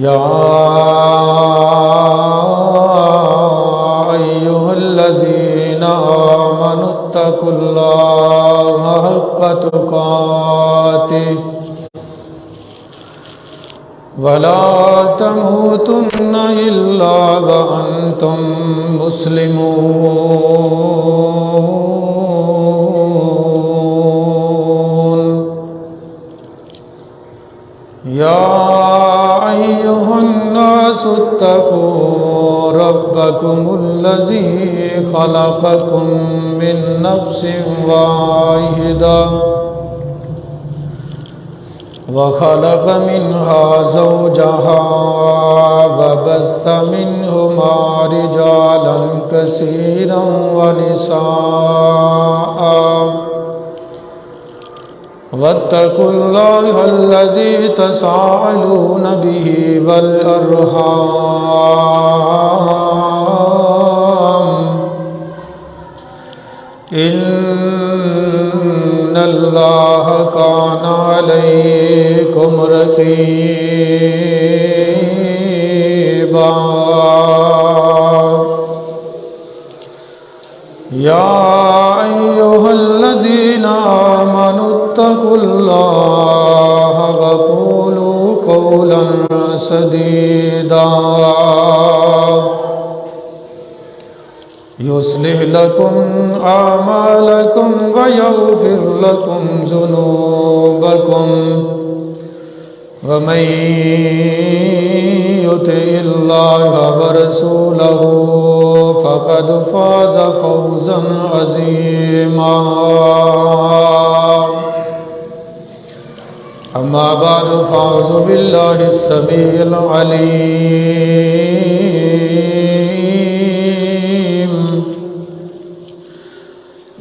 یا ایھا الذین آمنوا اتقوا اللہ حق تقاتہ ولا تموتن الا وانتم مسلمون یا ایھا الناس اتقوا ربکم الذی خلقکم من نفس واحدہ وخلق منها زوجها وبث منهما رجالا كثيرا ونساء واتقوا الله الذي تساءلون به والأرحام إن الله كان عليكم رقيبا يا أيها الذين آمنوا اتقوا الله وقولوا قولا سديدا يصلح لكم أعمالكم ويغفر لكم ذنوبكم ومن يطع الله ورسوله فقد فاز فوزا عظيما أما بعد فأعوذ بالله السميع العليم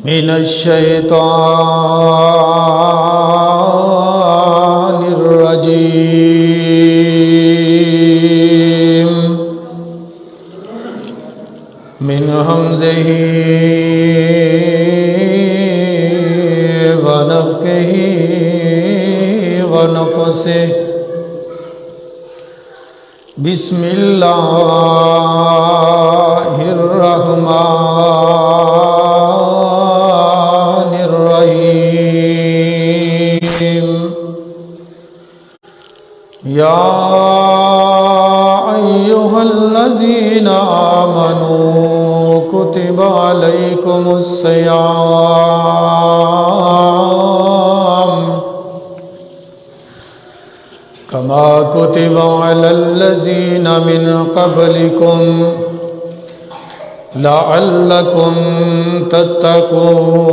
من الشيطان الرجيم من همزه ونفخه ونفسه بسم الله الرحمن الرحيم يا أيها الذين آمنوا كتب عليكم الصيام كما كتب على الذين من قبلكم لعلكم تتقون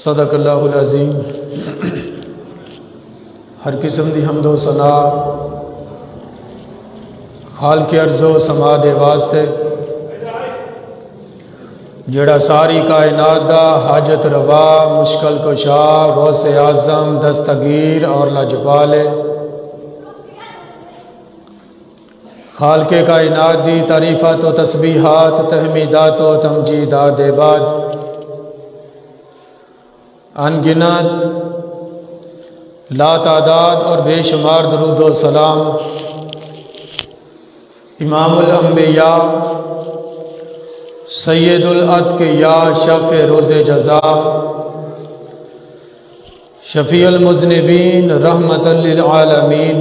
صدق اللہ العظیم۔ ہر قسم دی حمد و ثنا خالق ارض و سما دے واسطے جڑا ساری کائنات دا حاجت روا مشکل کشا غوث اعظم دستگیر اور لاجپال ہے۔ خالق کائنات دی تعریفات و تسبیحات تحمیدات و تمجیدات دے بعد ان گنت لا تعداد اور بے شمار درود و سلام امام الانبیاء سید الاتقیاء شفیع روز جزا شفیع المذنبین رحمت للعالمین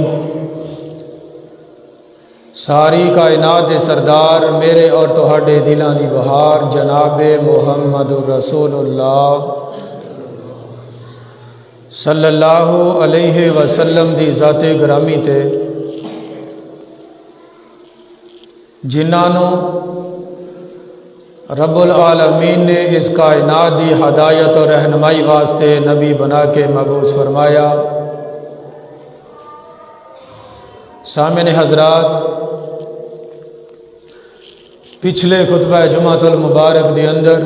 ساری کائنات دے سردار میرے اور تہاڈے دلاں دی بہار جناب محمد رسول اللہ صلی اللہ علیہ وسلم دی ذات گرامی تے جنہاں رب العالمین نے اس کائنات دی ہدایت اور رہنمائی واسطے نبی بنا کے مبعوث فرمایا۔ سامعین حضرات، پچھلے خطبہ جمعۃ المبارک دے اندر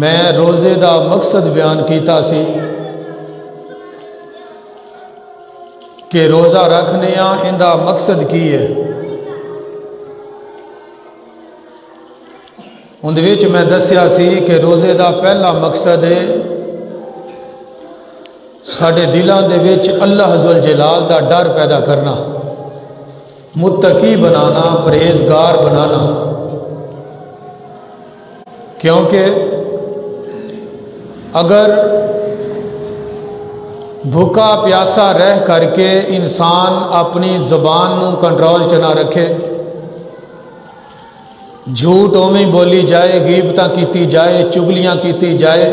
میں روزے دا مقصد بیان کیتا سی کہ روزہ رکھنے ان دا مقصد کی ہے۔ ان وچ میں دسیا سی کہ روزے دا پہلا مقصد ہے ساڈے دلاں دے وچ اللہ ذوالجلال دا ڈر پیدا کرنا، متقی بنانا، پرہیزگار بنانا، کیونکہ اگر بھوکا پیاسا رہ کر کے انسان اپنی زبان نو کنٹرول چ نہ رکھے، جھوٹ اوویں بولی جائے، غیبتاں کیتی جائے، چگلیاں کیتی جائے،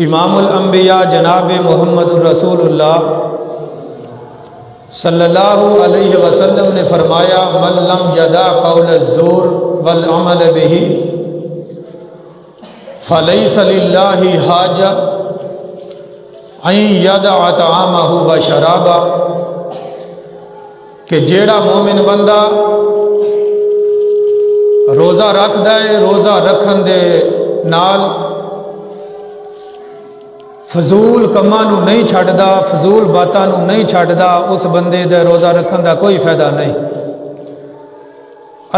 امام الانبیاء جناب محمد رسول اللہ صلی اللہ علیہ وسلم نے فرمایا من لم یدع قول الزور والعمل به فلیس للہ حاجہ ان یدع طعامہ وشرابہ، کہ جیڑا مومن بندہ روزہ رکھدا ہے، روزہ رکھن دے نال فضول کماں نو نہیں چھڈدا، فضول باتاں نو نہیں چھڈدا، اس بندے دے روزہ رکھن دا کوئی فائدہ نہیں۔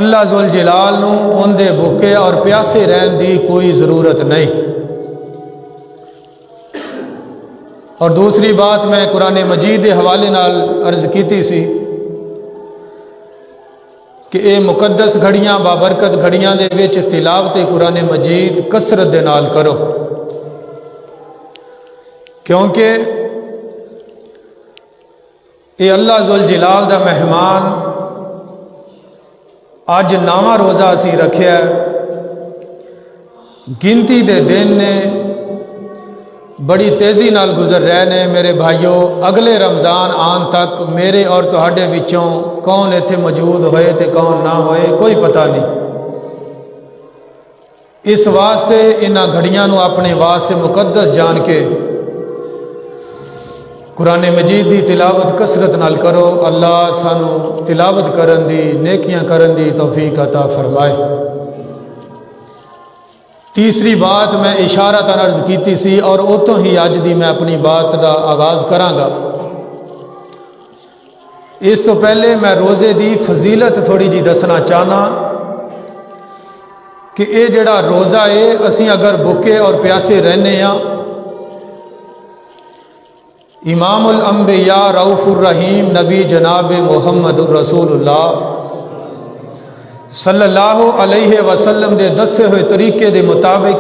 اللہ ذوالجلال نو ان دے بھوکے اور پیاسے رہن دی کوئی ضرورت نہیں۔ اور دوسری بات میں قرآن مجید دے حوالے نال عرض کیتی سی کہ اے مقدس گھڑیاں بابرکت گھڑیاں دے وچ تلاوت قرآن مجید کثرت دے نال کرو، کیونکہ اے اللہ ذوالجلال دا مہمان اج نواں روزہ اسی رکھیا ہے، گنتی دے دن نے بڑی تیزی نال گزر رہے نے میرے بھائیوں، اگلے رمضان آن تک میرے اور تہاڈے وچوں کون ایتھے موجود ہوئے تے کون نہ ہوئے کوئی پتہ نہیں۔ اس واسطے انہاں گھڑیاں نو اپنے واسطے مقدس جان کے قرآن مجید دی تلاوت کثرت نال کرو، اللہ سانو تلاوت کرن دی، نیکیاں کرن دی توفیق عطا فرمائے۔ تیسری بات میں اشارتاً عرض کیتی سی اور اتوں ہی اج دی میں اپنی بات دا آغاز کراں گا۔ اس تو پہلے میں روزے دی فضیلت تھوڑی جی دسنا چاہنا کہ اے جڑا روزہ ہے اسی اگر بھوکے اور پیاسے رہنے ہاں، امام الانبیاء رؤوف الرحیم نبی جناب محمد رسول اللہ صلی اللہ علیہ وسلم دے دسے ہوئے طریقے دے مطابق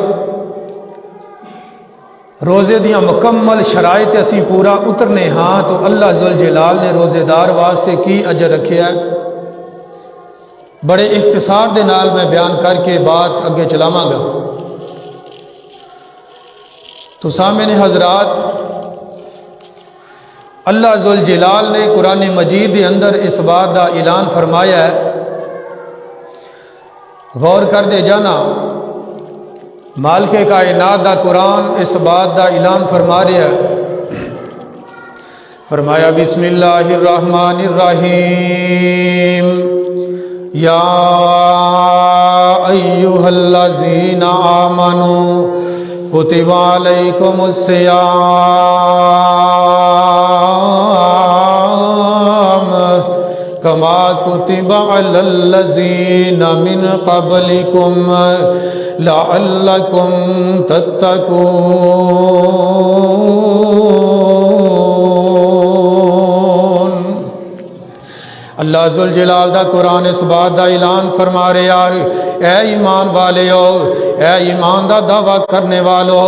روزے دیاں مکمل شرائط اسی پورا اترنے ہاں تو اللہ ذوالجلال نے روزے دار واسطے کی اجر رکھیا ہے۔ بڑے اختصار دے نال میں بیان کر کے بات اگے چلاواں گا۔ تو سامعین حضرات، اللہ ذوالجلال نے قرآن مجید دے اندر اس بات دا اعلان فرمایا ہے، غور کر دے جانا، مالک کائنات دا قرآن اس بات دا اعلان فرما رہا ہے، فرمایا بسم اللہ الرحمن الرحیم یا ایہا الذین آمنوا کتب علیکم الصیام کما کتب علی الذین من قبلکم لعلکم تتقون۔ اللہ ذوالجلال دا قرآن اس بات دا اعلان فرما رہا ہے، اے ایمان والیو، اے ایمان دا دعویٰ کرنے والو،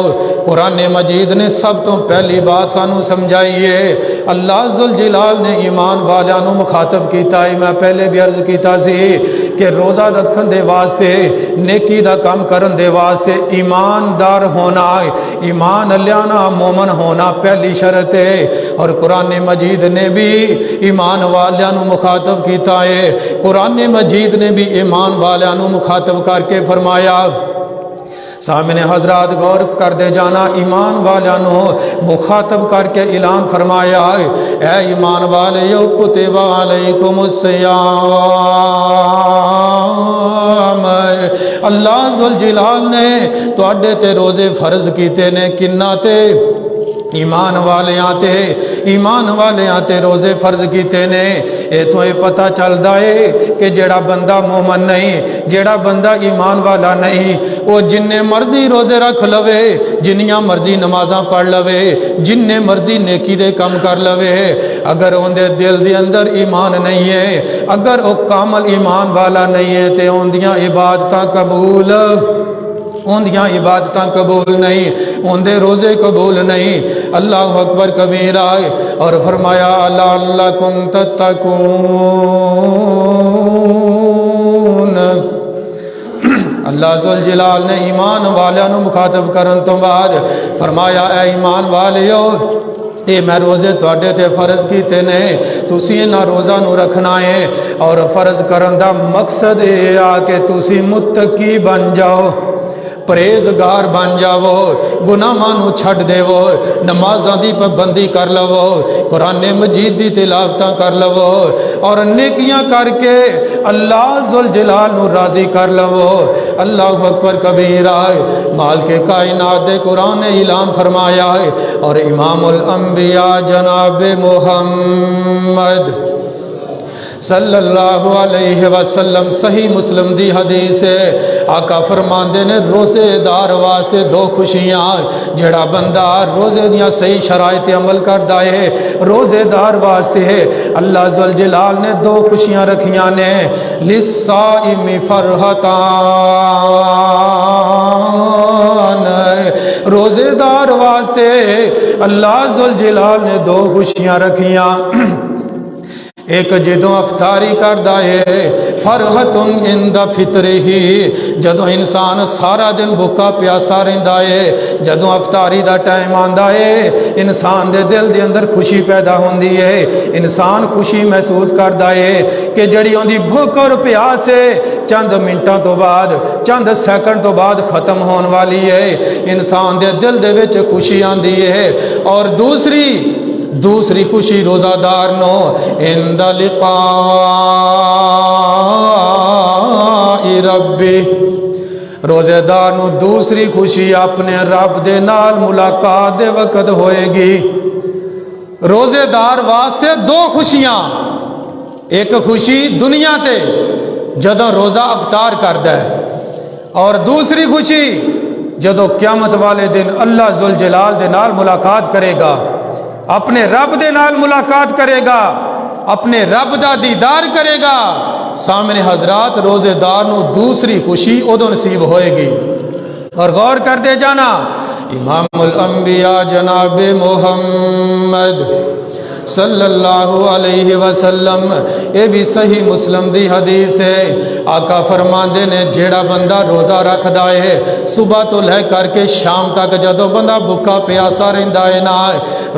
قرآن مجید نے سب تو پہلی بات سانو سمجھائیے، اللہ ذوالجلال نے ایمان والیانو مخاطب کیتا ہے۔ میں پہلے بھی عرض کیتا سی کہ روزہ رکھن دے واسطے، نیکی دا کام کرن دے واسطے ایماندار ہونا، ایمان لیانا، مومن ہونا پہلی شرط ہے، اور قرآن مجید نے بھی ایمان والیانو مخاطب کیتا ہے۔ قرآن مجید نے بھی ایمان والیانو مخاطب کر کے فرمایا، سامعین حضرات غور کر دے جانا، ایمان والانو مخاطب کر کے اعلان فرمایا ہے، اے ایمان والیو کتب علیکم الصیام، اللہ ذوالجلال نے تواڈے تے روزے فرض کیتے نے، کنہ تے؟ ایمان والیاں تے روزے فرض کیتے نے۔ اے تو یہ پتہ چلدا ہے کہ جڑا بندہ مومن نہیں، جڑا بندہ ایمان والا نہیں، وہ جن مرضی روزے رکھ لوے، جنیاں مرضی نمازاں پڑھ لوے، جن مرضی نیکی دے کم کر لوے، اگر ان دے دل دے اندر ایمان نہیں ہے، اگر وہ کامل ایمان والا نہیں ہے تے ان دیاں عبادتاں قبول، ان دیاں عبادتاں قبول نہیں، ان دے روزے قبول نہیں۔ اللہ اکبر کبیرہ، اور فرمایا لعلکم تتقون۔ اللہ ذوالجلال نے ایمان والیاں نو مخاطب کرن تو بعد فرمایا اے ایمان والیو، اے میں روزے تواڈے تے فرض کیتے نے، تسی انہاں روزہ نو رکھنا ہے، اور فرض کرن دا مقصد اے آ کہ تسی متقی بن جاؤ، پرہیزگار بن جاؤ، گناہاں نو چھڈ دیو، نمازاں دی پابندی کر لو، قرآن مجید دی تلاوتاں کر لو، اور نیکیاں کر کے اللہ ذوالجلال نو راضی کر لو۔ اللہ اکبر کبیرہ، مالک کائنات دے قرآن نے اعلان فرمایا ہے، اور امام الانبیاء جناب محمد صلی اللہ علیہ وسلم، صحیح مسلم دی حدیث ہے، آقا فرماندے نے روزے دار واسطے دو خوشیاں، جڑا بندہ روزے دیاں صحیح شرائط عمل کردا ہے، روزے دار واسطے اللہ ذوالجلال نے دو خوشیاں رکھیاں نے، للصائم فرحتان، روزے دار واسطے اللہ ذوالجلال نے دو خوشیاں رکھیاں، ایک جدوں افطاری کردا ہے، فرحت عند فطرہ، جدوں انسان سارا دن بھوکا پیاسا رہندا ہے، جدوں افطاری دا ٹائم آندا ہے، انسان دے دل دے اندر خوشی پیدا ہوندی ہے، انسان خوشی محسوس کردا ہے کہ جڑی اون دی بھوک اور پیاس ہے چند منٹاں تو بعد، چند سیکنڈ تو بعد ختم ہون والی ہے، انسان دے دل دے وچ خوشی آندی ہے۔ اور دوسری خوشی روزہ دار نو عند لقاء ربی، روزے دار نو دوسری خوشی اپنے رب دے نال ملاقات دے وقت ہوئے گی۔ روزے دار واسطے دو خوشیاں، ایک خوشی دنیا تے جدوں روزہ افطار کردا ہے، اور دوسری خوشی جدوں قیامت والے دن اللہ ذوالجلال دے نال ملاقات کرے گا، اپنے رب دے نال ملاقات کرے گا، اپنے رب دا دیدار کرے گا۔ سامنے حضرات روزے دار نو دوسری خوشی ادو نصیب ہوئے گی۔ اور غور کر دے جانا، امام الانبیاء جناب محمد صلی اللہ علیہ وسلم، یہ بھی صحیح مسلم دی حدیث ہے، آقا فرماندے نے جیڑا بندہ روزہ رکھدا ہے، صبح تو لے کر کے شام تک جدوں بندہ بھوکا پیاسا رہندا ہے نا،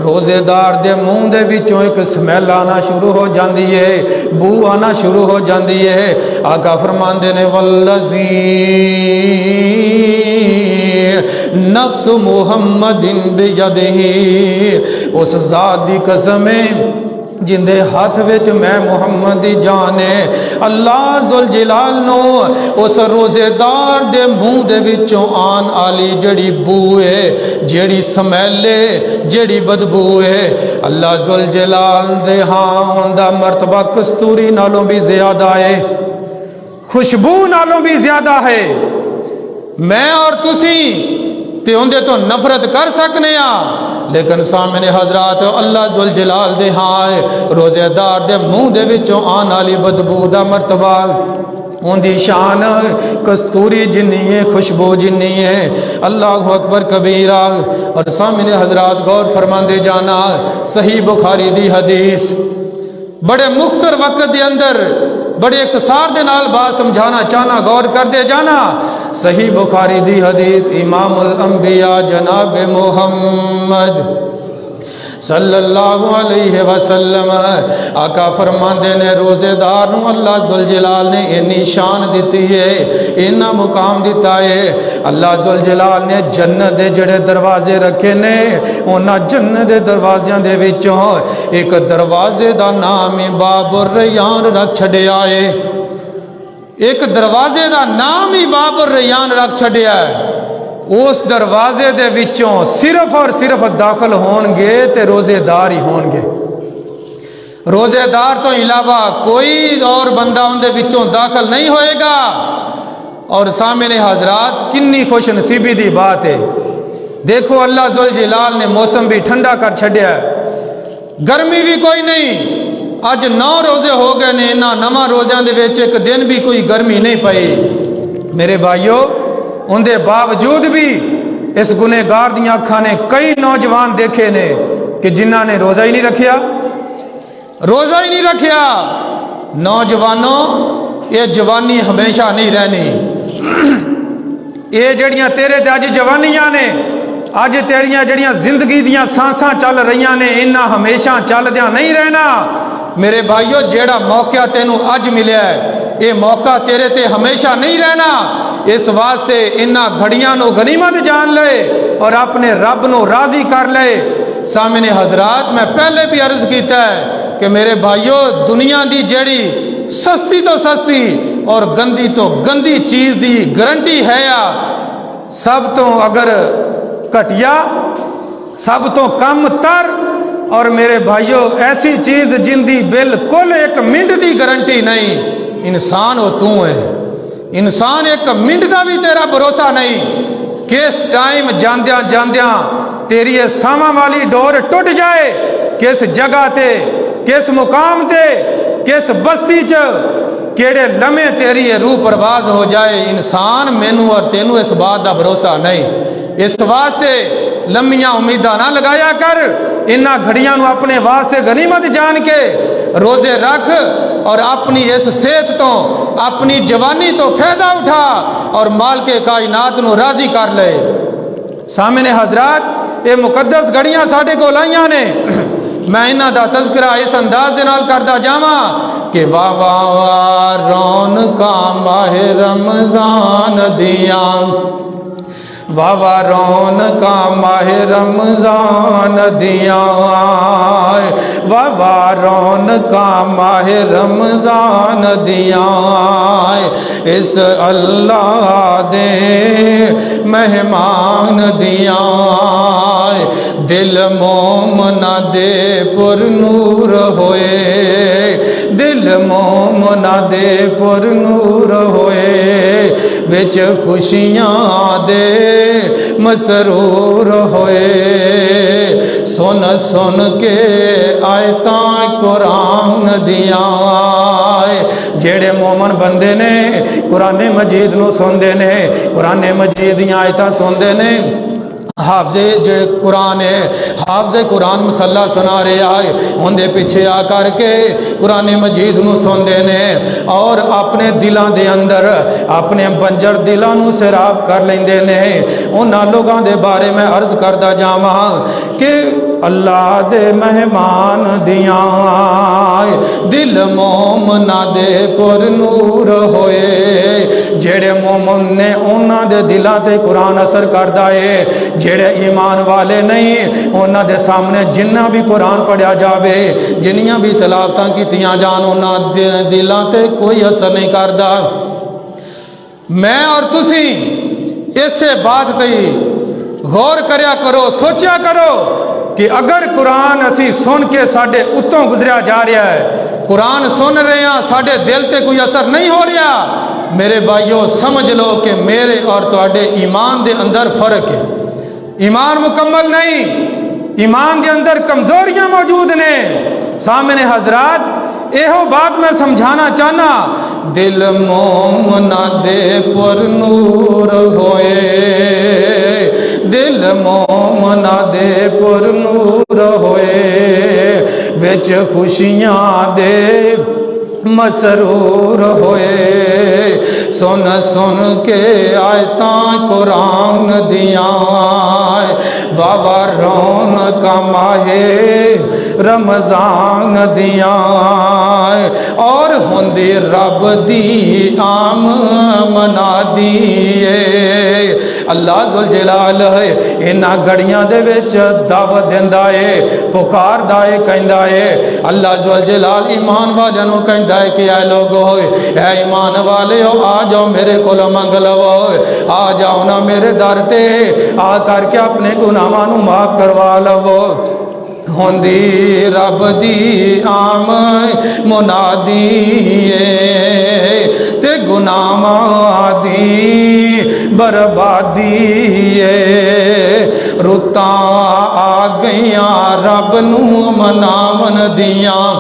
روزے دار دے منہ دے وچوں ایک سمیل آنا شروع ہو جاندی ہے، بو آنا شروع ہو جاندی ہے۔ آقا فرماندے نے والذی نفس محمد بیدہ، اس ذات دی قسم جن دے ہاتھ وچ میں محمد دی جان ہے، اللہ ذوالجلال نو اس روزے دار دے منہ دے وچوں آن آلی جڑی بو ہے، جڑی سمیل ہے، جڑی بدبو ہے، اللہ ذوالجلال دے ہاں اوندا مرتبہ کستوری نالوں بھی زیادہ ہے، خوشبو نالوں بھی زیادہ ہے۔ میں اور تسی تے اندے تو نفرت کر سکنے ہاں، لیکن سامنے حضرات اللہ ذوالجلال دے ہاں روزے دار دے منہ دے وچوں آن والی بدبو دا مرتبہ ان دی شان کستوری جنی ہے، خوشبو جنی ہے۔ اللہ اکبر کبیرہ۔ اور سامنے حضرات غور فرماندے جانا، صحیح بخاری دی حدیث، بڑے مختصر وقت دے اندر بڑے اختصار دے نال بات سمجھانا چاہنا، غور کر دے جانا۔ صحیح بخاری دی حدیث، امام الانبیاء جناب محمد صلی اللہ علیہ وسلم آقا فرماندے نے روزے دار نو اللہ ذوالجلال نے انی شان دیتی ہے، اینا مقام دیتا ہے۔ اللہ ذوالجلال نے جنت دے جڑے دروازے رکھے نے، اونا جنت دے دروازیاں دے وچوں ایک دروازے دا نام باب الریان رکھ چھڈیا ہے، ایک دروازے دا نام ہی باب الریان رکھ چھڈیا ہے۔ اس دروازے دے وچوں صرف اور صرف داخل ہون گے تے روزے دار ہی ہون گے۔ روزے دار تو علاوہ کوئی اور بندہ ان دے وچوں داخل نہیں ہوئے گا۔ اور سامنے حضرات کنی خوش نصیبی دی بات ہے، دیکھو اللہ ذوالجلال نے موسم بھی ٹھنڈا کر چھڈیا ہے، گرمی بھی کوئی نہیں۔ اج 9 روزے ہو گئے نے، انہاں 9 روزیاں دے وچ ایک دن بھی کوئی گرمی نہیں پئی۔ میرے بھائیو، ان دے باوجود بھی اس گنہگار دیاں اکھاں نے کئی نوجوان دیکھے نے کہ جنہاں نے روزہ ہی نہیں رکھیا، روزہ ہی نہیں رکھیا۔ نوجوانوں، یہ جوانی ہمیشہ نہیں رہنی۔ یہ جڑیاں تیرے تے اج جوانیاں نے، اج تیریاں جڑیاں زندگی دیاں سانساں چل رہیاں نے، انہاں ہمیشہ چل دیاں نہیں رہنا۔ میرے بھائیو، جیڑا موقع تینوں اج ملیا ہے، یہ موقع تیرے تے ہمیشہ نہیں رہنا۔ اس واسطے انہاں گھڑیاں نو غنیمت جان لے اور اپنے رب نو راضی کر لے۔ سامنے حضرات، میں پہلے بھی عرض کیتا ہے کہ میرے بھائیو، دنیا دی جیڑی سستی تو سستی اور گندی تو گندی چیز دی گارنٹی ہے یا سب تو اگر گھٹیا، سب تو کم تر، اور میرے بھائیو ایسی چیز جن دی بالکل 1 منٹ دی گارنٹی نہیں، انسان ہو تو ہے۔ انسان 1 منٹ دا بھی تیرا بھروسہ نہیں، کس ٹائم جاندیاں جاندیاں تیری یہ ساواں والی ڈور ٹوٹ جائے، کس جگہ تے، کس مقام تے، کس بستی چ، کیڑے لمحے تیری یہ روح پرواز ہو جائے۔ انسان مینوں اور تینوں اس بات دا بھروسہ نہیں۔ اس واسطے لمحیاں امیداں نہ لگایا کر، انہاں گھڑیاں نو اپنے واسطے غنیمت جان کے روزے رکھ اور اپنی اس صحت تو، اپنی جوانی تو فائدہ اٹھا اور مالک کائنات نو راضی کر لے۔ سامنے حضرات، یہ مقدس گھڑیاں ساڈے کول آئیاں نے، میں انہاں دا تذکرہ اس انداز دے نال کردا جاواں کہ واہ واہ واہ رونقاں ماہ رمضان دیاں، واہ واہ رونقاں ماہ رمضان دیاں، واہ واہ رونقاں ماہ رمضان دیاں، اس اللہ دے مہمان دیاں، دل مومنا دے پر نور ہوئے، دل مومنا دے پر نور ہوئے، وچ خوشیاں دے مسرور ہوئے، سن سن کے آیتاں قرآن دیاں، جیڑے مومن بندے نے قرآن مجید نو سندے نے، قرآن مجید دیاں آیتاں سندے نے، حافظ قرآن ہے، حافظ قرآن مسلح سنا رہا ہے، ان دے پیچھے آ کر کے قرآن مجید نو سندے نے اور اپنے دلاں دے اندر اپنے بنجر دلاں نو سیراب کر لیندے نے۔ انہاں لوگاں دے بارے میں عرض کردا جاواں کہ اللہ دے مہمان دیاں دل مومنا دے پر نور ہوئے، جیڑے مومن نے انہاں دے دلاں تے قرآن اثر کردا ہے، جیڑے ایمان والے نہیں انہاں دے سامنے جنہ بھی قرآن پڑھیا جاوے، جنیاں بھی تلاوتاں کیتیاں جان، انہاں دے دلاں تے کوئی اثر نہیں کردا۔ میں اور تسی اسے بات تے غور کریا کرو، سوچیا کرو کہ اگر قرآن اسی سن کے ساڈے اتوں گزریا جا رہا ہے، قرآن سن رہے ہیں ساڈے دل تے کوئی اثر نہیں ہو رہا، میرے بھائیو سمجھ لو کہ میرے اور تواڈے ایمان دے اندر فرق ہے، ایمان مکمل نہیں، ایمان دے اندر کمزوریاں موجود نے۔ سامنے حضرات، ایہو بات میں سمجھانا چاہنا، دل مومنا دے پر نور ہوئے، دل مومنا دے پر نور ہوئے، وچ خوشیاں دے مسرور ہوئے، سن سن کے آیتاں قرآن دیاں، بابا رونقاں ماہ رمضان دیاں، اور ہوندی رب دی عام منادی ہے۔ اللہ ذوالجلال ہے انہاں گھڑیاں دے وچ دعوت دیندا ہے، پکاردا ہے، کہندا ہے۔ اللہ ذوالجلال ایمان والوں نوں کہندا ہے کہ اے لوگو، اے ایمان والے ہو، آ جاؤ میرے کول منگ لو، آ جاؤ نا میرے در تے، آ کر کے اپنے گناہاں نوں معاف کروا لو۔ ہوندی رب دی عام منادی تے گناہاں دی بربادی رتاں آ گئیاں رب نو مناون دیاں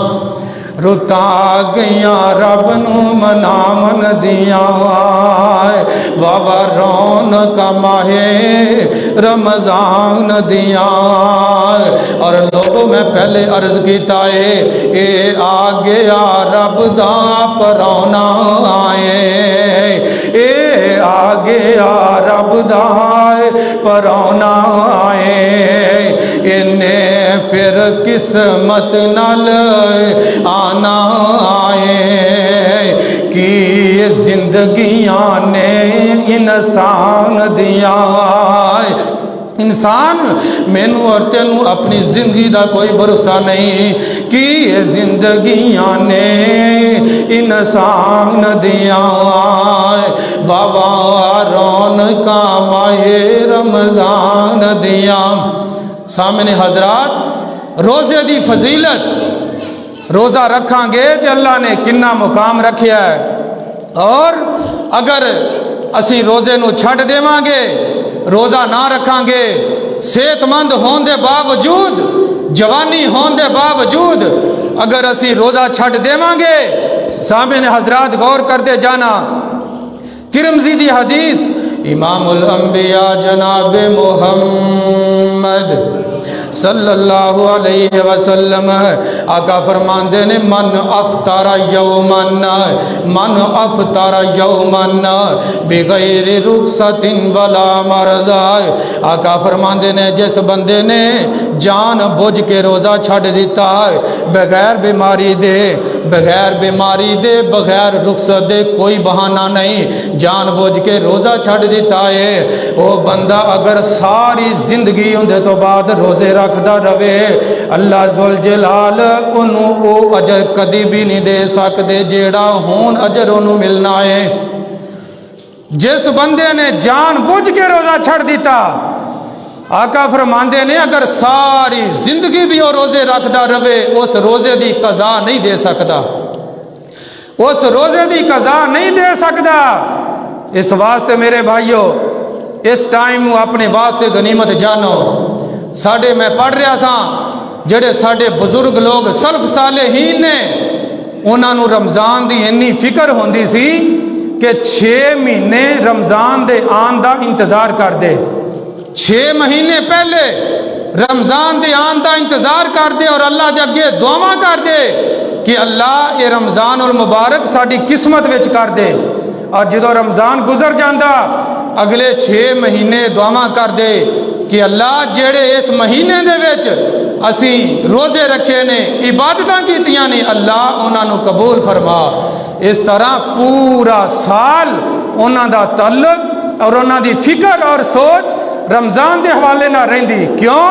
رتاں آ گئیاں رب نو مناون دیاں واوا رونقاں ماہ رمضان دیاں اور لوگوں میں پہلے عرض کیتا ہے اے آ گیا رب دا پرونا اے آ گیا رب دا پرونا انہیں پھر قسمت نال آنا کی زندگیاں نے انسان دیا انسان مینوں اور تینوں اپنی زندگی دا کوئی بھروسہ نہیں کہ زندگیاں نے انسان دیا بابا رونقاں ماہ رمضان دیا سامنے حضرات روزے دی فضیلت روزہ رکھاں گے تو اللہ نے کنا مقام رکھیا ہے اور اگر اسی روزے نو چھڈ دیواں گے روزہ نہ رکھاں گے صحت مند ہون دے باوجود جوانی ہون دے باوجود اگر اسی روزہ چھڈ دیواں گے سامنے حضرات غور کرتے جانا ترمذی دی حدیث امام الانبیاء جناب محمد صلی اللہ علیہ وسلم آقا فرماندے نے من افطر یومن بغیر رخصت ولا مرض آقا فرماندے نے جس بندے نے جان بوجھ کے روزہ چھڈ دیتا ہے بغیر بیماری دے بغیر رخصت دے کوئی بہانہ نہیں جان بوجھ کے روزہ چھڈ دیتا ہے وہ بندہ اگر ساری زندگی اندے تو بعد روزے رکھدا رہے اللہ ذوالجلال انہوں او اجر کدی بھی نہیں دے سکدے جیڑا ہون اجر انہوں ملنا ہے جس بندے نے جان بوجھ کے روزہ چھڑ دیتا آقا فرماندے نے اگر ساری زندگی بھی وہ روزے رکھدا رہے اس روزے دی قضا نہیں دے سکدا اس روزے دی قضا نہیں دے سکدا اس واسطے میرے بھائیو اس ٹائم اپنے واسطے غنیمت جانو ساڑھے میں پڑھ رہا سا جڑے ساڑھے بزرگ لوگ سلف صالحین نے انہاں نو رمضان دی انی فکر ہوندی سی کہ 6 مہینے رمضان دے آن دا انتظار کر دے 6 مہینے پہلے رمضان دے آن دا انتظار کر دے اور اللہ دے اگے دعا کر دے کہ اللہ یہ رمضان المبارک ساڑھی قسمت وچ کر دے اور جدو رمضان گزر جاندہ اگلے 6 مہینے دعا کر دے کہ اللہ جڑے اس مہینے دے وچ اسی روزے رکھے نے عبادتاں کیتیاں نے اللہ انہاں نو قبول فرما اس طرح پورا سال انہاں دا تعلق اور انہاں دی فکر اور سوچ رمضان دے حوالے نہ رہندی کیوں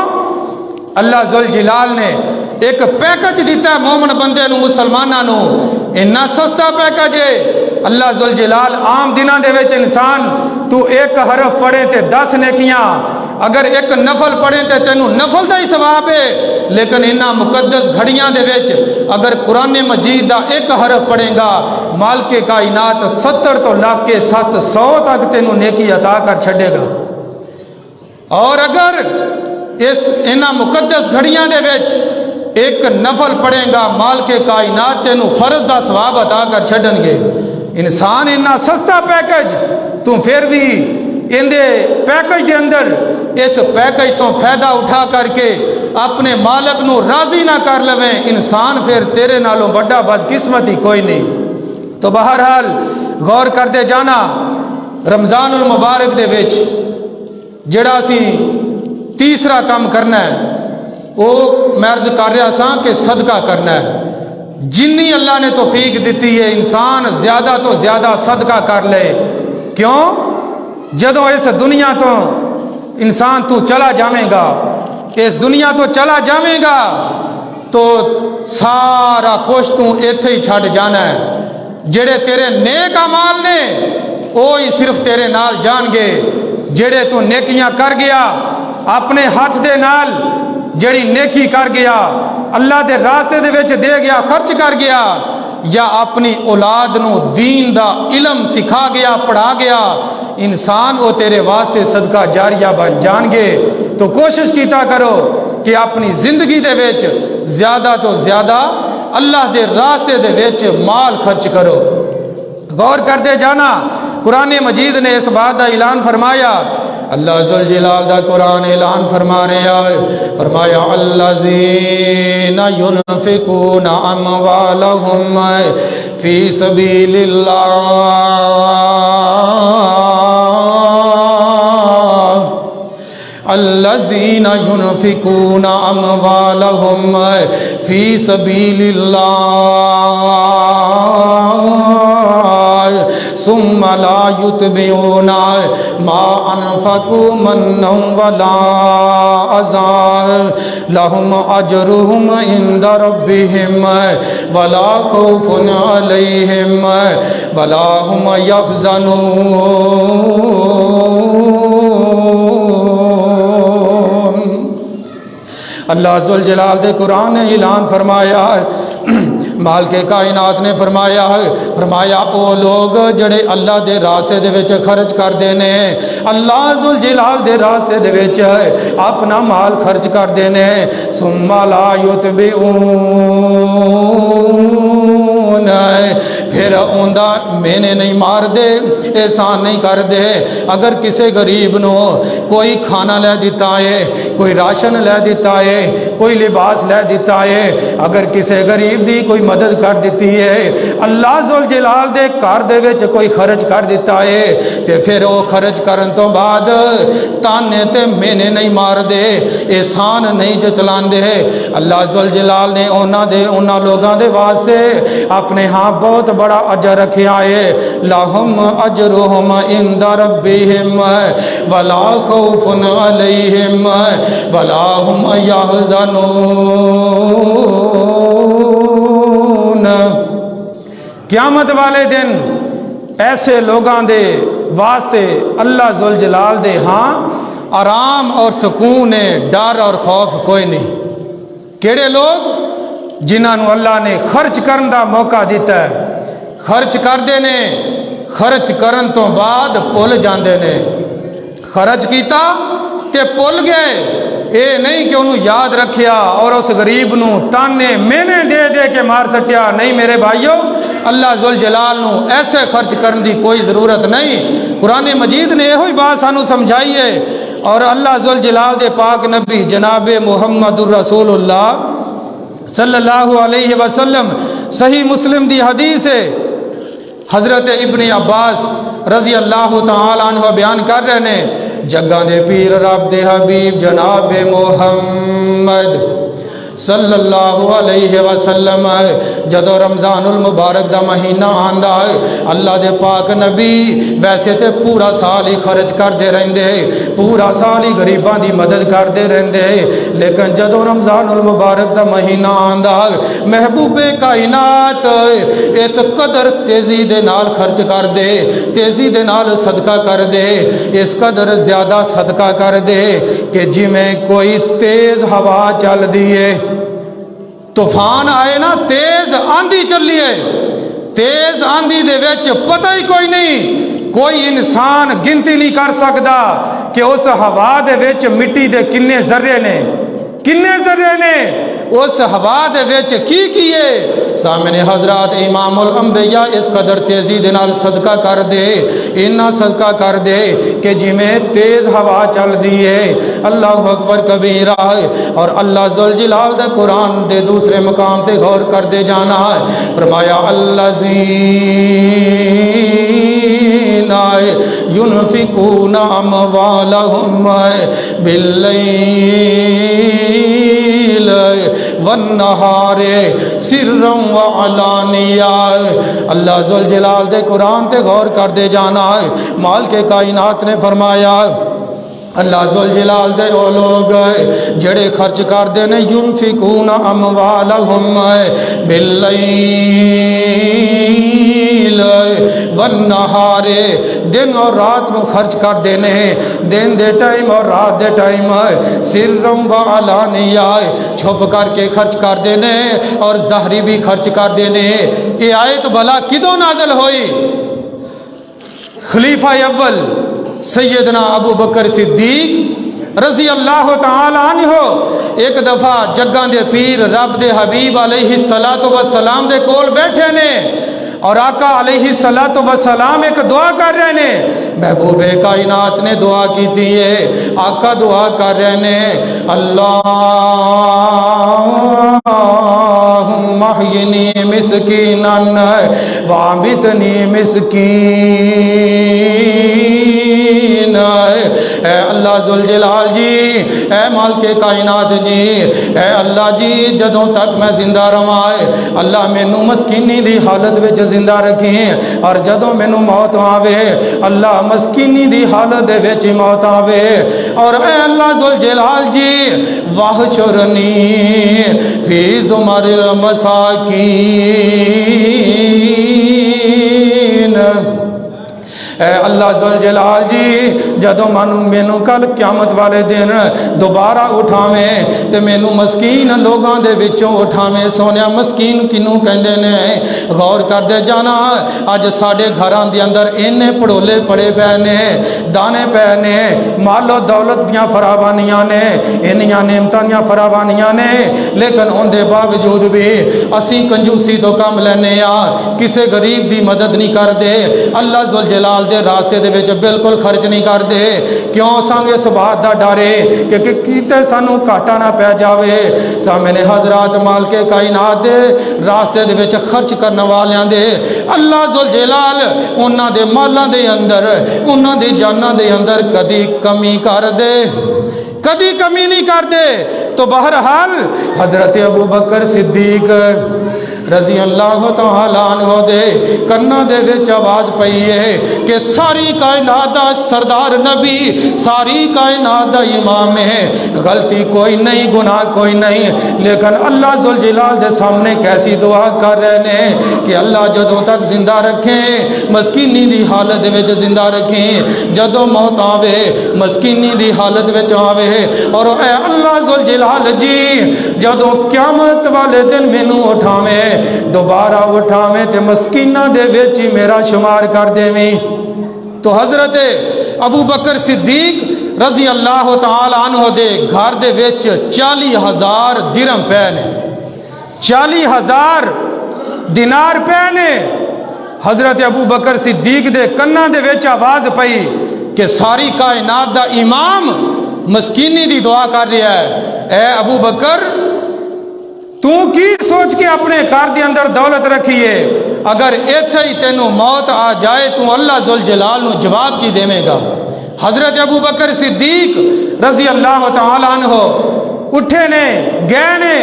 اللہ ذوالجلال نے ایک پیکج دیتا ہے مومن بندے نو مسلماناں نو اتنا سستا پیکج ہے اللہ ذوالجلال عام دنوں دے وچ انسان تو ایک حرف پڑھے تے 10 نیکیاں اگر ایک نفل پڑھے تے تینوں نفل دا ہی ثواب ہے لیکن انہاں مقدس گھڑیاں دے وچ اگر قرآن مجید دا ایک حرف پڑھے گا مالک کائنات 70 تو لاکھ کے 700 تک تینوں نیکی عطا کر چھڑے گا اور اگر اس انہاں مقدس گھڑیاں دے وچ ایک نفل پڑھے گا مالک کائنات تینوں فرض دا ثواب عطا کر چھڑن گے انسان اتنا سستا پیکج تو پھر بھی اندے پیکج دے اندر اس پیکج تو فائدہ اٹھا کر کے اپنے مالک نو راضی نہ کر لویں انسان پھر تیرے نالوں بڑا بدقسمت ہی کوئی نہیں تو بہرحال غور کرتے جانا رمضان المبارک دے وچ جڑا سی تیسرا کام کرنا ہے وہ میں عرض کر رہا سا کہ صدقہ کرنا ہے جنی اللہ نے توفیق دیتی ہے انسان زیادہ تو زیادہ صدقہ کر لے کیوں جدوں اس دنیا تو انسان تو چلا جاویں گا اس دنیا تو چلا جاویں گا تو سارا کچھ تو ایتھے ہی چھڈ جانا ہے جڑے تیرے نیک اعمال نے وہی صرف تیرے نال جان گے جڑے تو نیکیاں کر گیا اپنے ہاتھ دے نال جڑی نیکی کر گیا اللہ دے راستے دے وچ دے گیا خرچ کر گیا یا اپنی اولاد نو دین دا علم سکھا گیا پڑھا گیا انسان وہ تیرے واسطے صدقہ جاریہ بن جان گے تو کوشش کیتا کرو کہ اپنی زندگی دے وچ زیادہ تو زیادہ اللہ دے راستے دے وچ مال خرچ کرو غور کرتے جانا قرآن مجید نے اس بات کا اعلان فرمایا اللہ ذوالجلال دا قرآن اعلان فرما رہا ہے فرمایا الذین ينفقون اموالهم فی سبیل اللہ الذین ينفقون اموالهم فی سبیل اللہ ثم لا يتبعون ما انفقوا منا ولا اذى لهم اجرهم عند ربهم ولا خوف عليهم ولا هم يحزنون اللہ ذوالجلال دے قرآن نے اعلان فرمایا مال کے کائنات نے فرمایا او لوگ جڑے اللہ دے راستے دے وچ خرچ کر دینے اللہ ذوالجلال دے راستے دے وچ اپنا مال خرچ کر دینے ثم لا یتبعون پھر اوندا مینے نہیں مار دے احسان نہیں کر دے اگر کسے غریب نو کوئی کھانا لے دیتا ہے کوئی راشن لے دیتا ہے کوئی لباس لے دیتا ہے اگر کسے غریب دی کوئی مدد کر دیتی ہے اللہ ذوالجلال دے گھر دے وچ کوئی خرچ کر دیتا ہے تے پھر وہ خرچ کرن تو بعد تانے تے مینے نہیں مار دے احسان نہیں جتلاندے اللہ ذوالجلال نے انہاں لوگاں دے واسطے اپنے ہاں بہت بڑا اجر رکھیا ہے لہم اجرہم عند ربہم ولا خوف علیہم ولا هم يحزنون قیامت والے دن ایسے لوگاں دے واسطے اللہ ذوالجلال دے ہاں آرام اور سکون ہے ڈر اور خوف کوئی نہیں کیڑے لوگ جنہاں نو اللہ نے خرچ کرن دا موقع دیتا ہے خرچ کر دینے خرچ کرن تو بعد پل جاندے نے خرچ کیتا تے پل گئے اے نہیں کہ انہوں یاد رکھیا اور اس غریب نو تانے مینے دے دے کے مار سٹیا نہیں میرے بھائیو اللہ ذوالجلال نو ایسے خرچ کرن دی کوئی ضرورت نہیں قرآن مجید نے یہ ہوئی بات سانو سمجھائی ہے اور اللہ ذوالجلال دے پاک نبی جناب محمد الرسول اللہ صلی اللہ علیہ وسلم صحیح مسلم دی حدیث ہے حضرت ابن عباس رضی اللہ تعالی عنہ بیان کر رہے ہیں جگہ دے پیر رب دے حبیب جناب محمد صلی اللہ علیہ وسلم جدو رمضان المبارک دا مہینہ آندا ہے اللہ دے پاک نبی ویسے تے پورا سال ہی خرچ کر دے رہندے پورا سال ہی غریباں دی مدد کر دے رہندے لیکن جدو رمضان المبارک دا مہینہ آندا محبوب کائنات اس قدر تیزی دے نال خرچ کر دے تیزی دے نال صدقہ کر دے اس قدر زیادہ صدقہ کر دے کہ جی میں کوئی تیز ہوا چل دیے طوفان آئے نا تیز آندھی چلیے تیز آندھی دے وچ پتہ ہی کوئی نہیں کوئی انسان گنتی نہیں کر سکتا کہ اس ہوا دے وچ مٹی دے کنے ذرے نے اس ہوا دے وچ کی کیے سامنے حضرات امام الانبیاء اس قدر تیزی دے نال صدقہ کر دے اتنا صدقہ کر دے کہ جی میں تیز ہوا چل دیے اللہ اکبر کبیرہ اور اللہ ذوالجلال دے قرآن دے دوسرے مقام تے غور کر دے جانا ہے فرمایا الذین ينفقون اموالهم باللیل والنہار سرا وعلانیہ اللہ ذوالجلال دے قرآن تے غور کر دے جانا ہے مال کے کائنات نے فرمایا اللہ ذوالجلال دے او لوگ جڑے خرچ کر دے نے ينفقون اموالهم باللیل والنہار دن اور رات نو خرچ کر دینے، دن دے ٹائم اور رات دے ٹائم، سرم و علانیہ چھپ کر کے خرچ کر دینے اور ظاہری بھی خرچ کر دینے۔ یہ آیت بلا کدوں نازل ہوئی؟ خلیفہ اول سیدنا ابو بکر صدیق رضی اللہ تعالی عنہ ایک دفعہ جگاں دے پیر رب دے حبیب علیہ السلام دے کول بیٹھے نے اور آقا علیہ السلام ایک دعا کر رہے نے، محبوب کائنات نے دعا کی تھی ہے، آقا دعا کر رہے نے، اللہم احینی مسکینا وامتنی مسکین۔ اے اللہ ذوالجلال جی، اے مالک کائنات جی، اے اللہ جی جدوں تک میں زندہ رہواں اللہ مینوں مسکینی دی حالت وچ زندہ رکھیں، اور جدوں مینوں موت آوے اللہ مسکینی دی حالت دے وچ موت آوے، اور اے اللہ ذوالجلال جی واحشرنی فی زمر المساکین۔ اے اللہ ذوالجلال جی جدوں مینوں کل قیامت والے دن دوبارہ اٹھاویں تے مینوں مسکین لوگاں دے وچوں اٹھاویں۔ سونیا مسکین کینوں کہندے نے؟ غور کردے جانا، اج ساڈے گھراں دے اندر اینے پڑولے پڑے پے نے، دانے پے نے، مال و دولت دیاں فراوانیاں نے، انیاں نعمتاں دیاں فراوانیاں نے، لیکن ان دے باوجود بھی اسی کنجوسی تو کم لینے آ، کسے غریب دی مدد نہیں کردے، اللہ ذوالجلال دے راستے دے وچ بالکل خرچ نہیں کردے۔ کیوں؟ سانو اس بات دا ڈر ہے کہ کیتے سانو گھاٹا نہ پی جاوے۔ سامنے حضرات مالک کائنات دے راستے دے وچ خرچ کرن والیاں دے اللہ ذوالجلال انہاں دے مالاں دے اندر، انہاں دی جاناں دے اندر کدی کمی کر دے، کدی کمی نہیں کر دے۔ تو بہرحال حضرت ابو بکر صدیق رضی اللہ تعالی عنہ دے کنا دے وچ آواز پئی ہے کہ ساری کائنات دا سردار نبی، ساری کائنات دا امام ہے، غلطی کوئی نہیں، گناہ کوئی نہیں، لیکن اللہ ذوالجلال دے سامنے کیسی دعا کر رہے نے کہ اللہ جدوں تک زندہ رکھیں مسکینی دی حالت وچ زندہ رکھیں، جدوں موت آوے مسکینی دی حالت وچ آوے، اور اے اللہ ذوالجلال جی جدوں قیامت والے دن مینوں اٹھاویں، دوبارہ اٹھاویں تے مسکیناں دے وچ ہی میرا شمار کر دیویں۔ تو حضرت ابو بکر صدیق رضی اللہ تعالی عنہ دے گھر دے وچ 40,000 درہم پے نے، 40,000 دینار پے نے۔ حضرت ابو بکر صدیق دے کنا دے وچ آواز پئی کہ ساری کائنات دا امام مسکینی دی دعا کر رہا ہے، اے ابو بکر تو کی سوچ کے اپنے گھر دے اندر دولت رکھیے، اگر ایتھے ہی تینوں موت آ جائے تو اللہ ذوالجلال نو جواب کی دے گا؟ حضرت ابو بکر صدیق رضی اللہ تعالی عنہ اٹھے نے، گئے نے،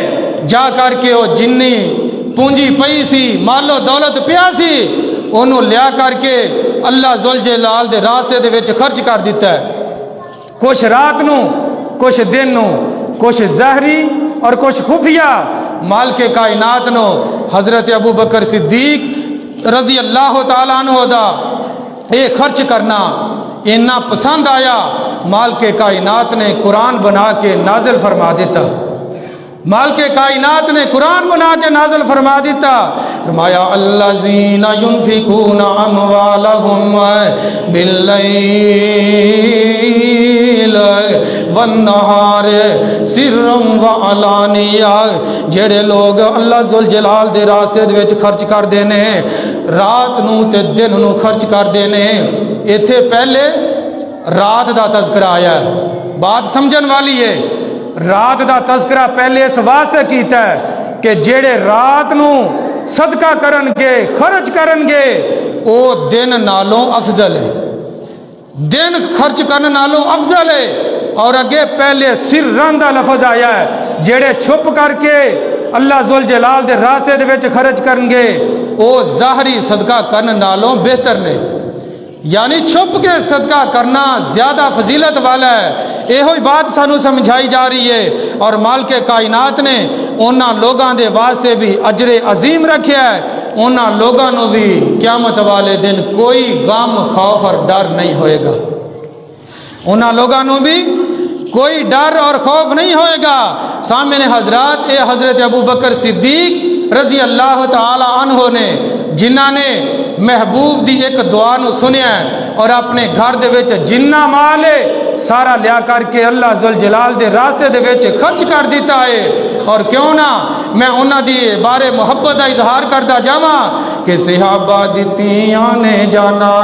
جا کر کے وہ جنی پونجی پئی سی، مال و دولت پیا سی، انہوں لیا کر کے اللہ ذوالجلال دے راستے دے وچ خرچ کر دیتا ہے، کچھ رات نو، کچھ دن نو، کچھ ظاہری اور کچھ خفیہ۔ مال کے کائنات نو حضرت ابو بکر صدیق رضی اللہ تعالیٰ عنہ دا اے خرچ کرنا اتنا پسند آیا، مال کے کائنات نے قرآن بنا کے نازل فرما دیتا، مال کے کائنات نے قرآن بنا کے نازل فرما دیتا، فرمایا الذین ينفقون اموالهم باللیل والنہار سرا وعلانیہ، جڑے لوگ اللہ ذوالجلال دے راستے دے وچ خرچ کر دینے، رات نو تے دن نو خرچ کر دینے۔ ایتھے پہلے رات دا تذکرہ آیا ہے، بات سمجھن والی ہے، رات دا تذکرہ پہلے اس واسطے کیتا ہے کہ جڑے رات نو صدقہ کرن گے، خرچ کرن گے، او دن نالوں افضل ہے، دن خرچ کرن نالوں افضل ہے۔ اور اگے پہلے سرن دا لفظ آیا ہے، جڑے چھپ کر کے اللہ ذوالجلال دے راستے دے وچ خرچ کرن گے او ظاہری صدقہ کرن نالوں بہتر نے، یعنی چھپ کے صدقہ کرنا زیادہ فضیلت والا ہے۔ یہ بات سانو سمجھائی جا رہی ہے، اور مال کے کائنات نے انہاں لوگاں دے واسطے بھی اجر عظیم رکھیا ہے انہاں لوگاں نو بھی قیامت والے دن کوئی غم خوف اور ڈر نہیں ہوئے گا، انہاں لوگاں نو بھی کوئی ڈر اور خوف نہیں ہوئے گا۔ سامنے حضرات، اے حضرت ابو بکر صدیق رضی اللہ تعالی عنہ نے، جنہاں نے محبوب دی ایک دعا نو سنیا اور اپنے گھر دے وچ جنہ مال ہے سارا لیا کر کے اللہ ذوالجلال دے راستے دے وچ خرچ کر دیتا ہے، اور کیوں نہ میں انہاں دی بارے محبت دا اظہار کردا جاواں کہ صحابہ دتیاں نے جانا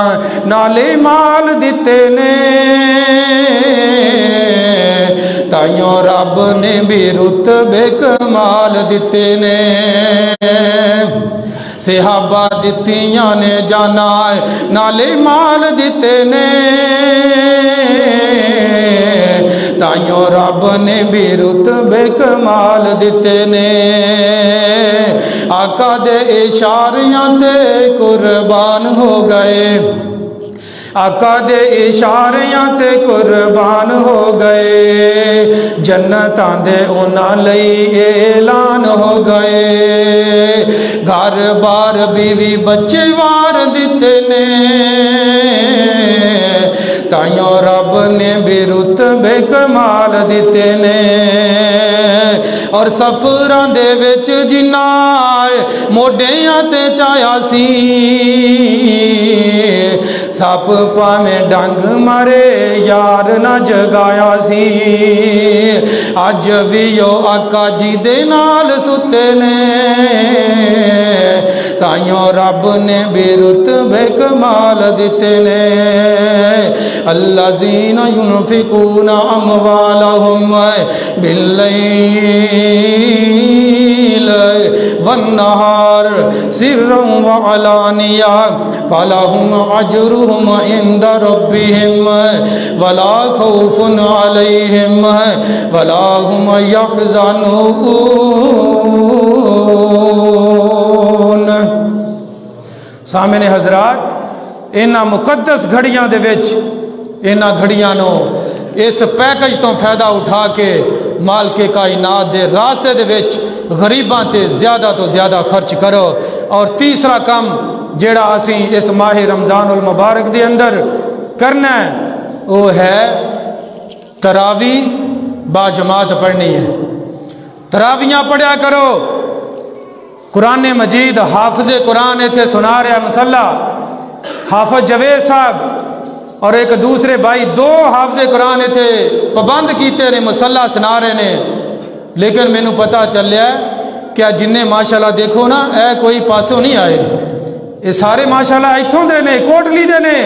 نالے مال دتے نے، تائیوں رب نے بھی رتبے کمال دتے نے، صحابہ دتیاں نے جانا نالے مال دتے نے، تائیوں رب نے بھی رتبے کمال دتے نے، آقا دے اشاریاں تے قربان ہو گئے، آقا دے اشاریاں تے قربان ہو گئے، جنتاں دے انہاں لئی اعلان ہو گئے، گھر بار بیوی بچے وار دتے نے، تائیوں رب نے بھی رتبے کمال دتے نے، اور سفراں دے وچ جنہاں موڈیاں تے چایا سی، سپ پاویں ڈنگ مارے یار نہ جگایا سی، اج بھی او آقا جی دے نال ستے نے، تائیوں رب نے بھی رتبے کمال دتے نے، الذین ينفقون اموالهم باللیل والنہار سرا وعلانیہ فلهم اجرهم عند ربهم ولا خوف علیہم ولا هم يحزنون۔ سامنے حضرات، انہاں مقدس گھڑیاں دے وچ انہاں گھڑیاں نو اس پیکج تو فائدہ اٹھا کے مال کے کائنات دے راستے دے وچ غریباں تے زیادہ تو زیادہ خرچ کرو۔ اور تیسرا کم جیڑا اسی اس ماہ رمضان المبارک دے اندر کرنا ہے وہ ہے تراوی با جماعت پڑھنی ہے، تراویاں پڑھیا کرو۔ قرآن مجید حافظ قرآن ایتھے سنا رہا مسلح حافظ جوید صاحب اور ایک دوسرے بھائی، دو حافظ قرآن ایتھے پابند کیتے نے، مسلح سنا رہے نے، لیکن مینوں پتہ چلیا کیا جننے ماشاءاللہ دیکھو نا اے کوئی پاسوں نہیں آئے، یہ سارے ماشاءاللہ ایتھوں دے نے، کوٹلی دے نے۔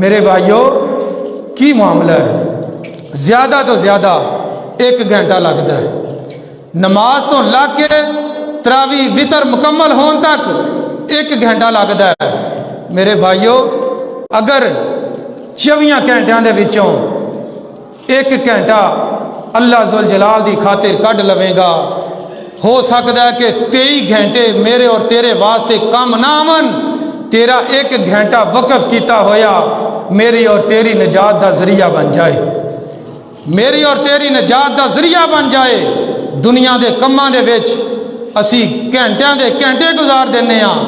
میرے بھائیو کی معاملہ ہے، زیادہ تو زیادہ 1 گھنٹہ لگتا ہے نماز تو لگ کے تراوی وطر مکمل ہون تک 1 گھنٹہ لگتا ہے۔ میرے بھائیو اگر 24 گھنٹیاں دے وچوں 1 گھنٹہ اللہ ذوالجلال دی خاطر کڈ لویں گا، ہو سکتا ہے کہ 23 گھنٹے میرے اور تیرے واسطے کم نہ آون، تیرا 1 گھنٹہ وقف کیتا ہویا میری اور تیری نجات دا ذریعہ بن جائے، میری اور تیری نجات دا ذریعہ بن جائے۔ دنیا دے کماں دے وچ اسی گھنٹیاں دے گھنٹے گزار دینے ہاں،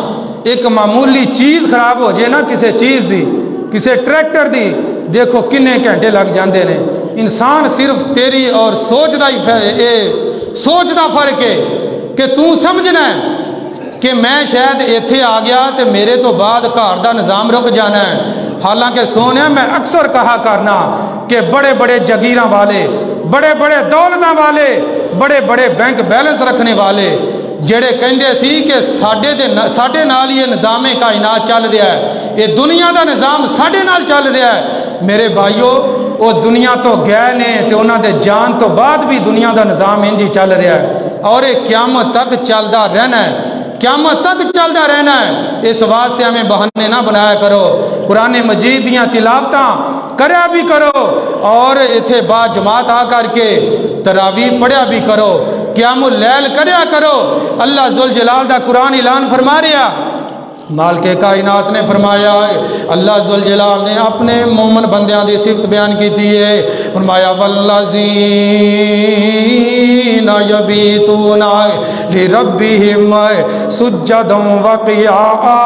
ایک معمولی چیز خراب ہو جائے نا کسے چیز دی، کسے ٹریکٹر دی، دیکھو کنے گھنٹے لگ جاندے نے۔ انسان صرف تیری اور سوچ دا ہی سوچ دا فرق ہے کہ تو سمجھنا ہے کہ میں شاید ایتھے آ گیا تے میرے تو بعد گھر دا نظام رک جانا ہے۔ حالانکہ سونے میں اکثر کہا کرنا کہ بڑے بڑے جگیراں والے، بڑے بڑے دولتاں والے، بڑے بڑے بینک بیلنس رکھنے والے جڑے کہندے سی کہ ساڈے نال یہ نظام کائنات چل رہا ہے، یہ دنیا دا نظام ساڈے نال چل رہا ہے۔ میرے بھائیو وہ دنیا تو گئے نے تے انہاں دے جان تو بعد بھی دنیا دا نظام انجی چل رہا ہے، اور یہ قیامت تک چلدا رہنا ہے، قیامت تک چلدا رہنا ہے۔ اس واسطے ہمیں بہانے نہ بنایا کرو، قرآن مجید دیاں تلاوتاں کریا بھی کرو، اور ایتھے با جماعت آ کر کے تراویح پڑھیا بھی کرو، قیام اللیل کریا کرو۔ اللہ ذوالجلال دا قرآن اعلان فرما رہا مالک کائنات نے فرمایا اللہ ذوالجلال نے اپنے مومن بندیاں دی صفت بیان کی ہے، فرمایا والذین یبیتون لربہم سجدا وقیاما۔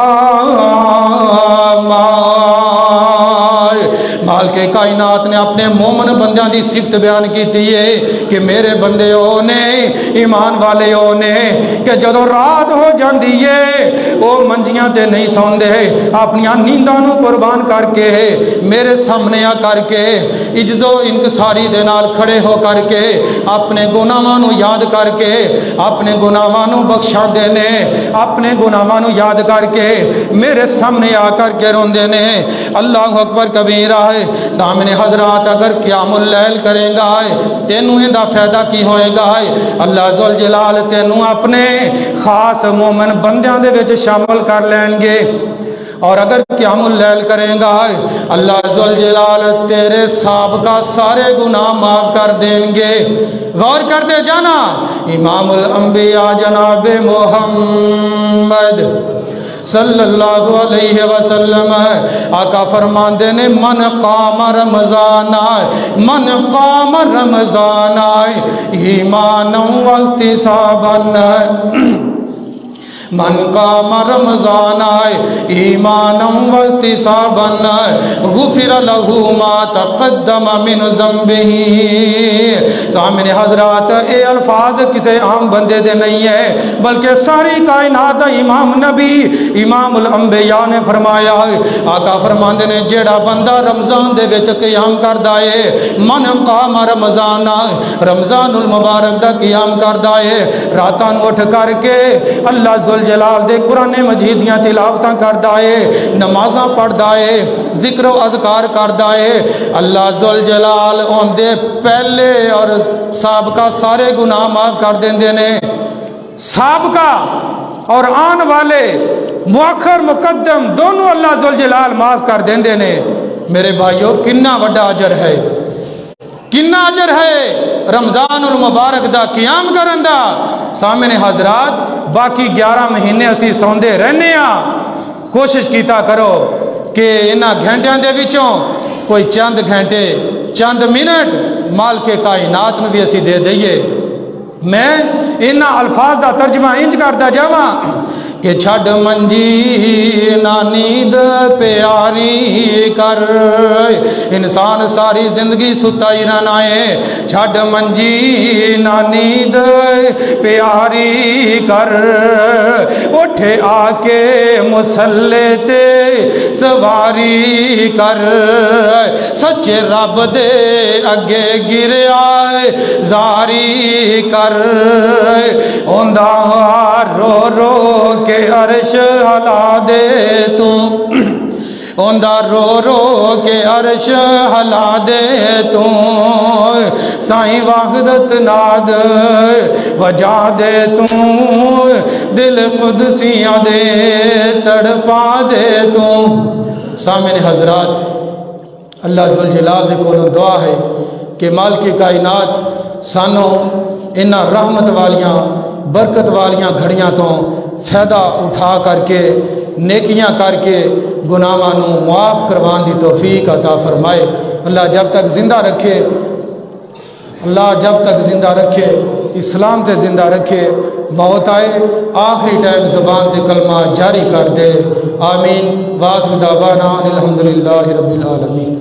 مالک کائنات نے اپنے مومن بندیاں دی صفت بیان کی ہے کہ میرے بندے او نے، ایمان والے او نے کہ جدو رات ہو جاندی ہے او منجیاں تے نہیں سوندے، اپنی نینداں نو قربان کر کے میرے سامنے آ کر کے عجز و انکساری دے نال کھڑے ہو کر کے اپنے گناہاں نو یاد کر کے اپنے گناہاں نو بخشا دینے، اپنے گناہاں نو یاد کر کے میرے سامنے آ کر کے روندے نے۔ اللہ اکبر کبیرہ ہے۔ سامنے حضرات اگر قیام اللیل کرے گا تینوں دا فائدہ کی ہوئے گا؟ اللہ ذوالجلال تینوں اپنے خاص مومن بندیاں دے وچ شامل کر لین گے، اور اگر قیام اللیل کریں گا اللہ ذوالجلال تیرے سابقہ سارے گناہ معاف کر دیں گے۔ غور کر دے جانا، امام الانبیاء جناب محمد صلی اللہ علیہ وسلم آقا فرماندے نے من قام رمضان ایمانا واحتسابا، من قام رمضان ایمانا واحتسابا غفر له ما تقدم من ذنبه۔ سامنے حضرات اے الفاظ کسے عام بندے دے نہیں ہے بلکہ ساری کائنات امام نبی امام الانبیاء نے فرمایا۔ آقا فرماندے نے جیڑا بندہ رمضان دے وچ قیام کردا ہے، من قام رمضان، رمضان المبارک دا قیام کردا ہے، راتاں اٹھ کر کے اللہ جلال دے قرآن مجید دیاں تلاوتاں کردا ہے، نمازاں پڑھدا ہے، ذکر و اذکار کردا ہے، اللہ ذوالجلال اون دے پہلے اور سابقہ سارے گناہ معاف کر دیندے نے۔ سابقہ اور آن والے، مؤخر مقدم دونوں اللہ ذوالجلال معاف کر دیندے نے۔ میرے بھائیو کنا وڈا اجر ہے، کنا اجر ہے رمضان المبارک دا قیام کرن دا۔ سامنے حضرات باقی 11 مہینے اسی سوندے رہنے ہاں، کوشش کیتا کرو کہ انہاں گھنٹیاں دے وچوں کوئی چند گھنٹے چند منٹ مال کے کائنات میں بھی اسی دے دئیے۔ میں انہاں الفاظ دا ترجمہ انج کردا جاواں کہ چھڈ منجی نا نیند پیاری کر، انسان ساری زندگی ستا ہی رہنا ہے، چھڈ منجی نا نیند پیاری کر، اٹھے آ کے مسلے تے سواری کر، سچے رب دے اگے گریا زاری کر، اوندا رو رو کہ عرش ہلا دے تو، اوندا رو رو کہ عرش ہلا دے تو، سائیں وحدت ناد وجا دے تو، دل قدسیاں دے تڑپا دے تو۔ سامنے حضرات اللہ ذوالجلال دے کولوں دعا ہے کہ مالک کائنات سانو انہاں رحمت والیاں برکت والیاں گھڑیاں تو فائدہ اٹھا کر کے نیکیاں کر کے گناہاں نو معاف کروان دی توفیق عطا فرمائے۔ اللہ جب تک زندہ رکھے، اللہ جب تک زندہ رکھے، اسلام تے زندہ رکھے، موت آئے آخری ٹائم زبان تے کلمہ جاری کر دے۔ آمین۔ وآخر دعوانا الحمدللہ رب العالمین۔